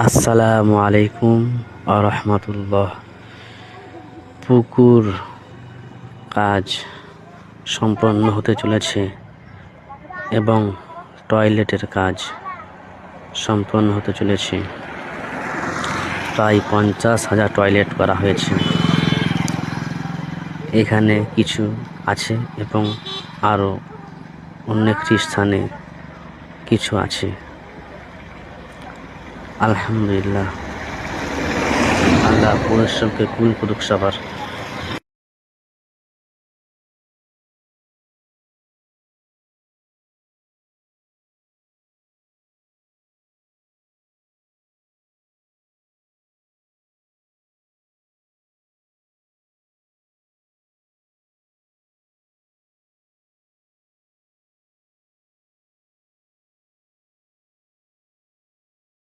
আসসালামু আলাইকুম রহমতুল্লাহ। পুকুর কাজ সম্পন্ন হতে চলেছে এবং টয়লেটের কাজ সম্পন্ন হতে চলেছে। প্রায় 50,000 টয়লেট করা হয়েছে। এখানে কিছু আছে এবং আরও অনেকটি স্থানে কিছু আছে। আলহামদুলিল্লাহ, আল্লাহ পরিশ্রমকে কবুল করুক সবার।